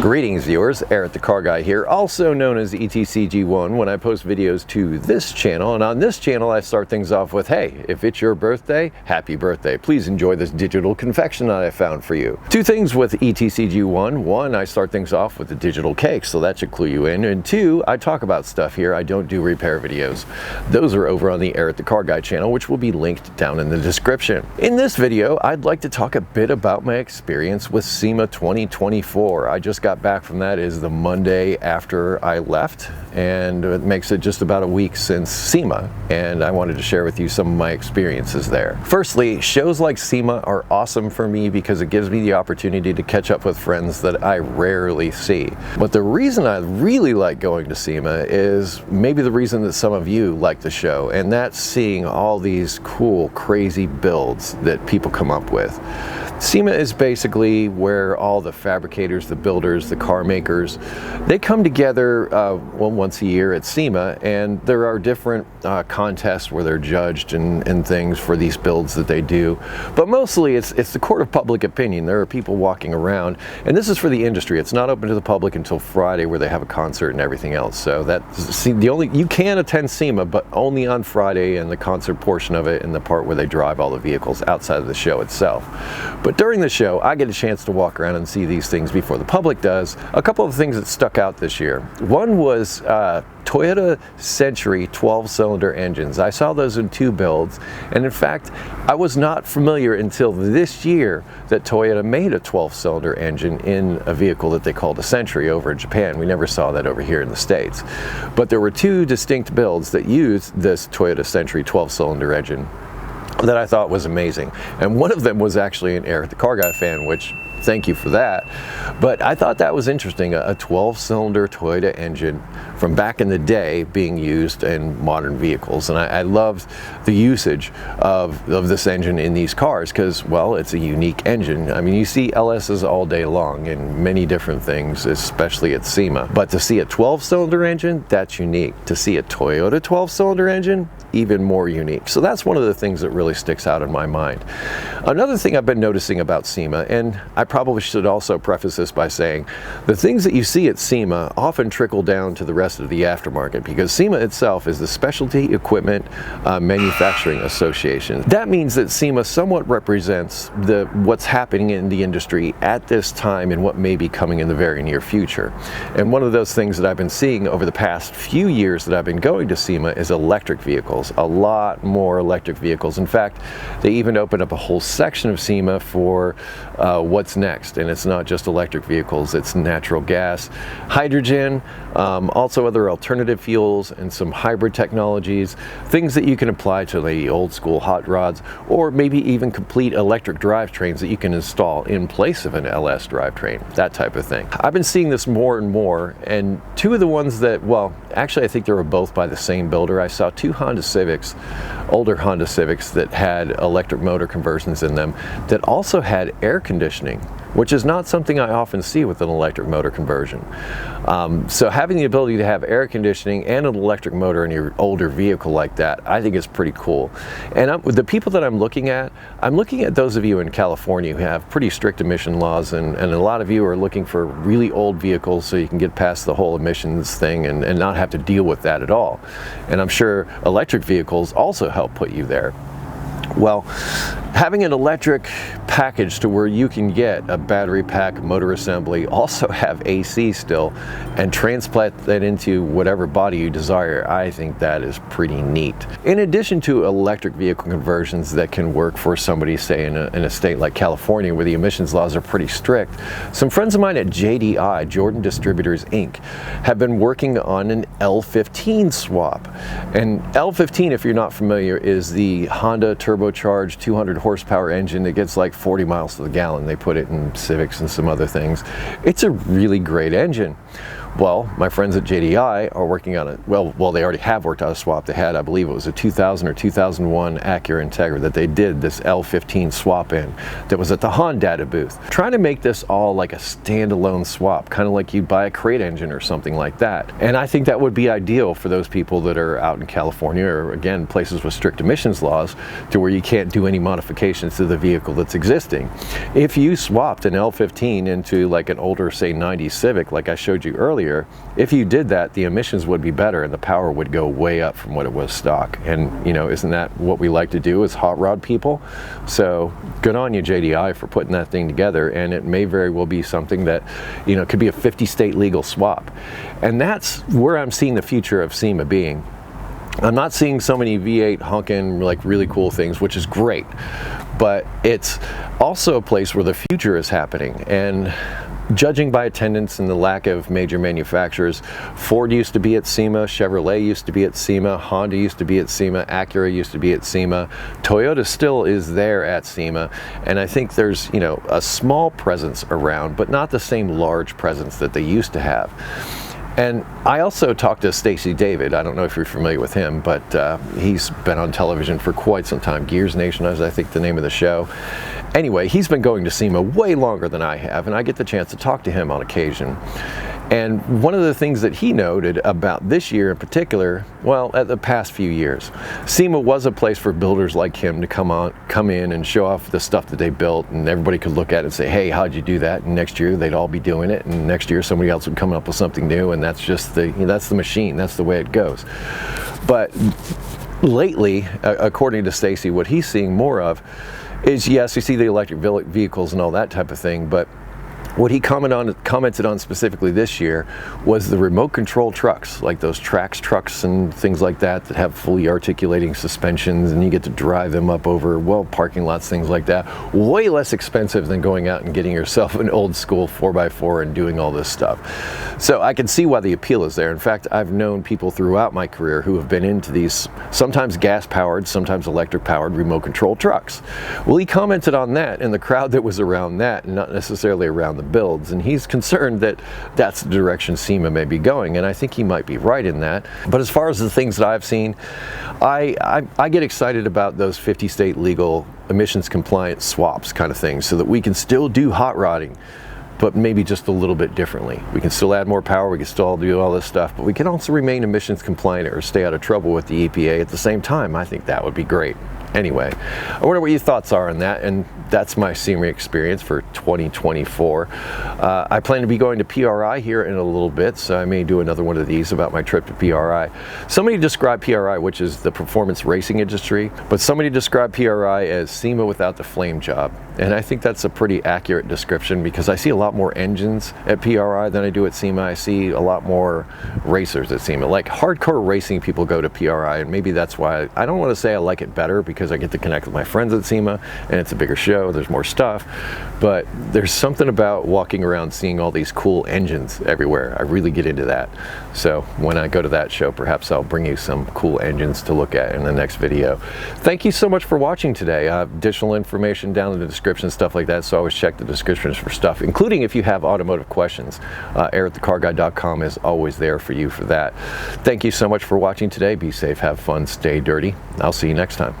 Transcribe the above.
Greetings viewers, Eric the Car Guy here, also known as ETCG1 when I post videos to this channel. And on this channel I start things off with, hey, if it's your birthday, happy birthday. Please enjoy this digital confection that I found for you. Two things with ETCG1. One, I start things off with the digital cake, so that should clue you in. And two, I talk about stuff here. I don't do repair videos. Those are over on the Eric the Car Guy channel, which will be linked down in the description. In this video, I'd like to talk a bit about my experience with SEMA 2024. I just got back from that. Is the Monday after I left, and it makes it just about a week since SEMA, and I wanted to share with you some of my experiences there. Firstly, shows like SEMA are awesome for me because it gives me the opportunity to catch up with friends that I rarely see. But the reason I really like going to SEMA is maybe the reason that some of you like the show, and that's seeing all these cool, crazy builds that people come up with. SEMA is basically where all the fabricators, the builders, the car makers, they come together once a year at SEMA, and there are different contests where they're judged and things for these builds that they do. But mostly it's the court of public opinion. There are people walking around, and this is for the industry. It's not open to the public until Friday, where they have a concert and everything else. So that's you can attend SEMA, but only on Friday and the concert portion of it and the part where they drive all the vehicles outside of the show itself. But during the show, I get a chance to walk around and see these things before the public does. A couple of things that stuck out this year. One was Toyota Century 12-cylinder engines. I saw those in two builds, and in fact, I was not familiar until this year that Toyota made a 12-cylinder engine in a vehicle that they called a Century over in Japan. We never saw that over here in the States. But there were two distinct builds that used this Toyota Century 12-cylinder engine that I thought was amazing. And one of them was actually an Eric the Car Guy fan, which thank you for that. But I thought that was interesting, a 12-cylinder Toyota engine from back in the day being used in modern vehicles. And I loved the usage of this engine in these cars because, well, it's a unique engine. I mean, you see LSs all day long in many different things, especially at SEMA. But to see a 12-cylinder engine, that's unique. To see a Toyota 12-cylinder engine, even more unique. So that's one of the things that really sticks out in my mind. Another thing I've been noticing about SEMA, and I probably should also preface this by saying the things that you see at SEMA often trickle down to the rest of the aftermarket, because SEMA itself is the Specialty Equipment Manufacturing Association. That means that SEMA somewhat represents what's happening in the industry at this time and what may be coming in the very near future. And one of those things that I've been seeing over the past few years that I've been going to SEMA is electric vehicles. A lot more electric vehicles. In fact, they even opened up a whole section of SEMA for what's next, and it's not just electric vehicles, it's natural gas, hydrogen, also other alternative fuels, and some hybrid technologies, things that you can apply to the old school hot rods, or maybe even complete electric drivetrains that you can install in place of an LS drivetrain, that type of thing. I've been seeing this more and more, and two of the ones that, well, actually I think they were both by the same builder. I saw two Honda Civics, older Honda Civics that had electric motor conversions in them that also had air conditioning, which is not something I often see with an electric motor conversion. So having the ability to have air conditioning and an electric motor in your older vehicle like that, I think is pretty cool. And the people that I'm looking at those of you in California who have pretty strict emission laws, and a lot of you are looking for really old vehicles so you can get past the whole emissions thing and not have to deal with that at all. And I'm sure electric vehicles also help put you there. Well, having an electric package to where you can get a battery pack, motor assembly, also have AC still, and transplant that into whatever body you desire, I think that is pretty neat. In addition to electric vehicle conversions that can work for somebody, say in a state like California where the emissions laws are pretty strict, some friends of mine at JDI, Jordan Distributors Inc., have been working on an L15 swap. And L15, if you're not familiar, is the Honda turbocharged 200 horsepower engine that gets like 40 miles to the gallon. They put it in Civics and some other things. It's a really great engine. Well, my friends at JDI are working on it. Well, they already have worked on a swap. They had, I believe it was a 2000 or 2001 Acura Integra that they did this L15 swap in that was at the Honda booth. Trying to make this all like a standalone swap, kind of like you'd buy a crate engine or something like that. And I think that would be ideal for those people that are out in California, or again, places with strict emissions laws, to where you can't do any modifications to the vehicle that's existing. If you swapped an L15 into like an older, say 90 Civic, like I showed you earlier, if you did that, the emissions would be better and the power would go way up from what it was stock. And, you know, isn't that what we like to do as hot rod people? So good on you, JDI, for putting that thing together. And it may very well be something that, you know, could be a 50-state legal swap. And that's where I'm seeing the future of SEMA being. I'm not seeing so many V8 honking, like really cool things, which is great, but it's also a place where the future is happening. And judging by attendance and the lack of major manufacturers, Ford used to be at SEMA, Chevrolet used to be at SEMA, Honda used to be at SEMA, Acura used to be at SEMA, Toyota still is there at SEMA, and I think there's, you know, a small presence around, but not the same large presence that they used to have. And I also talked to Stacy David. I don't know if you're familiar with him, but he's been on television for quite some time. Gears Nation is, I think, the name of the show. Anyway, he's been going to SEMA way longer than I have, and I get the chance to talk to him on occasion. And one of the things that he noted about this year in particular, well, at the past few years, SEMA was a place for builders like him to come in and show off the stuff that they built, and everybody could look at it and say, hey, how'd you do that? And next year they'd all be doing it, and next year somebody else would come up with something new, and that's just the, you know, that's the machine, that's the way it goes. But lately, according to Stacy, what he's seeing more of is, yes, you see the electric vehicles and all that type of thing, but what he commented on specifically this year was the remote control trucks, like those Trax trucks and things like that that have fully articulating suspensions, and you get to drive them up over, well, parking lots, things like that. Way less expensive than going out and getting yourself an old school 4x4 and doing all this stuff. So I can see why the appeal is there. In fact, I've known people throughout my career who have been into these sometimes gas powered, sometimes electric powered remote control trucks. Well, he commented on that and the crowd that was around that, and not necessarily around the builds, and he's concerned that that's the direction SEMA may be going, and I think he might be right in that. But as far as the things that I've seen, I get excited about those 50-state legal emissions compliant swaps kind of things, so that we can still do hot rodding, but maybe just a little bit differently. We can still add more power, we can still do all this stuff, but we can also remain emissions compliant or stay out of trouble with the EPA at the same time. I think that would be great. Anyway, I wonder what your thoughts are on that, and that's my SEMA experience for 2024. I plan to be going to PRI here in a little bit, so I may do another one of these about my trip to PRI. Somebody described PRI, which is the performance racing industry, but somebody described PRI as SEMA without the flame job. And I think that's a pretty accurate description, because I see a lot more engines at PRI than I do at SEMA. I see a lot more racers at SEMA. Like hardcore racing people go to PRI, and maybe that's why I don't want to say I like it better, because I get to connect with my friends at SEMA, and it's a bigger show, there's more stuff, but there's something about walking around seeing all these cool engines everywhere. I really get into that. So when I go to that show, perhaps I'll bring you some cool engines to look at in the next video. Thank you so much for watching today. I have additional information down in the description, stuff like that, so always check the descriptions for stuff, including if you have automotive questions. Aaron@thecarguy.com is always there for you for that. Thank you so much for watching today. Be safe, have fun, stay dirty. I'll see you next time.